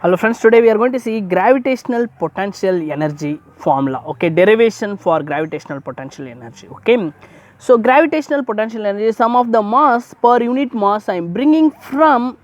Hello friends, today we are going to see gravitational potential energy formula, okay, derivation for gravitational potential energy, okay. So, gravitational potential energy is sum of the mass per unit mass I am bringing from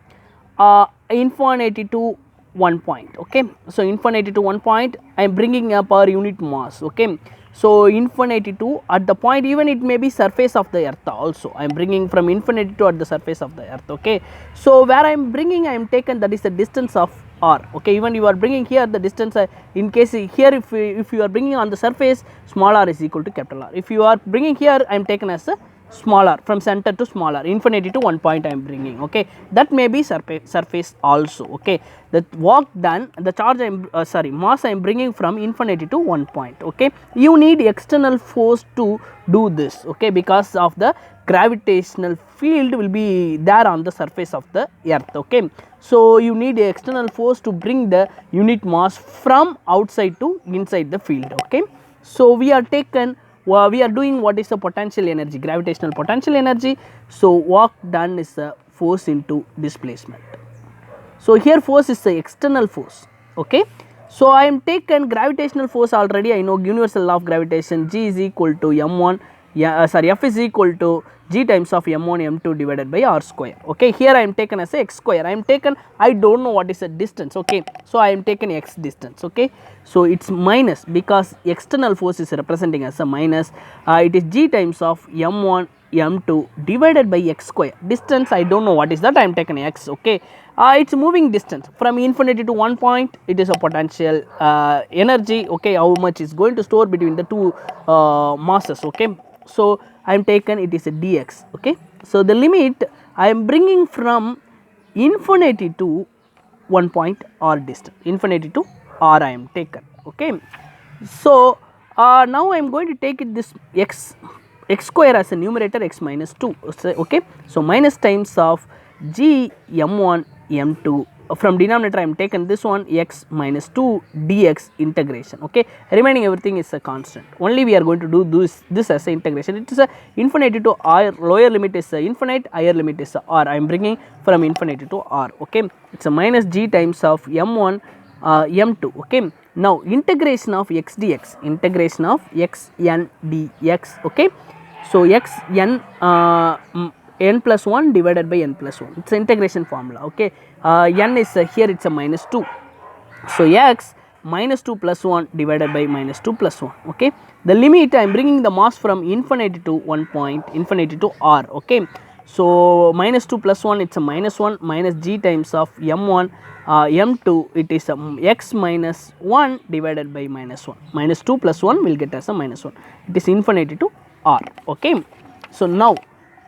infinity to one point, okay. So, infinity to one point I am bringing a per unit mass, okay. So, infinity to at the point, even it may be surface of the earth also, I am bringing from infinity to at the surface of the earth, okay. So, where I am bringing, I am taken that is the distance of r, okay. Even you are bringing here the distance, in case here if you are bringing on the surface, small r is equal to capital R. If you are bringing here, I am taken as a small r, from center to small r, infinity to one point I am bringing, okay. That may be surface also, okay. The work done, the charge I am mass I am bringing from infinity to one point, okay. You need external force to do this, okay, because of the gravitational field will be there on the surface of the earth, okay. So, you need a external force to bring the unit mass from outside to inside the field, okay. So, we are doing what is the potential energy, gravitational potential energy. So, work done is the force into displacement. So, here force is the external force, okay. So, I am taken gravitational force, already I know universal law of gravitation, G is equal to m1, F is equal to G times of m1 m2 divided by r square, okay. Here I am taken as a x square, I do not know what is the distance, okay. So, I am taken x distance, okay. So, it is minus, because external force is representing as a minus, it is G times of m1 m2 divided by x square. Distance I do not know what is that, I am taken x, okay. It is moving distance from infinity to one point, it is a potential energy, okay, how much is going to store between the two masses, okay. So, I am taken, it is a dx, okay. So, the limit I am bringing from infinity to one point r distance, infinity to r I am taken, okay. So, now I am going to take it this x square as a numerator, x minus 2, okay. So, minus times of g m1 m2, from denominator I am taken this one x minus 2 dx integration, okay. Remaining everything is a constant, only we are going to do this as a integration. It is a infinity to r, lower limit is a infinite, higher limit is a r, I am bringing from infinity to r, okay. It is a minus g times of m1 m2, okay. Now, integration of x dx, integration of x n dx, okay. So, x n n plus 1 divided by n plus 1, it is integration formula, okay. N is here, it is a minus 2. So, x minus 2 plus 1 divided by minus 2 plus 1, okay. The limit I am bringing the mass from infinity to one point, infinity to r, okay. So, minus 2 plus 1, it is a minus 1, minus g times of m1 m2, it is x minus 1 divided by minus 1, minus 2 plus 1 will get as a minus 1, it is infinity to r, okay. So, now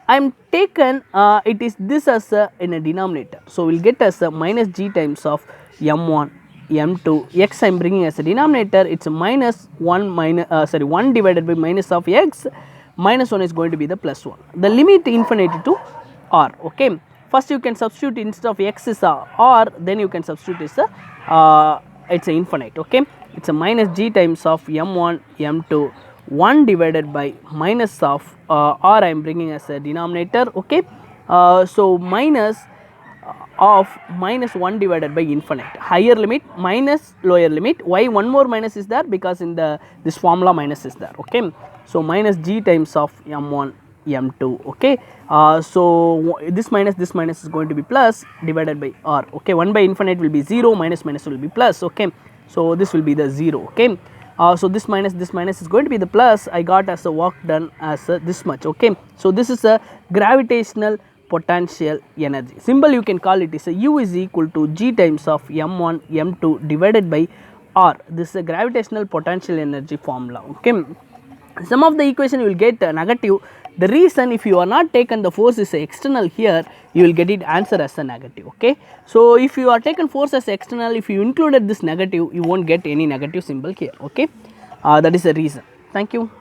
I am taken, it is this as in a denominator. So, we will get as a minus g times of m1 m2, x I am bringing as a denominator, it is minus 1 minus 1 divided by minus of x, minus 1 is going to be the plus 1, the limit infinity to r, okay. First you can substitute, instead of x is a r, then you can substitute is a it is a infinite, okay. It is a minus g times of m1 m2, 1 divided by minus of r I am bringing as a denominator, okay. So, minus of minus 1 divided by infinite, higher limit minus lower limit. Why one more minus is there? Because in the this formula minus is there, okay. So, minus g times of m1 m2, okay. So, this minus is going to be plus divided by r, okay. 1 by infinite will be 0, minus will be plus, okay. So, this will be the 0, okay. So, this minus is going to be the plus, I got as a work done as this much, okay. So, this is a gravitational potential energy. Symbol you can call it is a U is equal to G times of m1 m2 divided by r. This is a gravitational potential energy formula, okay. Some of the equation you will get negative. The reason, if you are not taken the force is external here, you will get it answer as a negative, okay. So, if you are taken force as external, if you included this negative, you won't get any negative symbol here, okay. That is the reason. Thank you.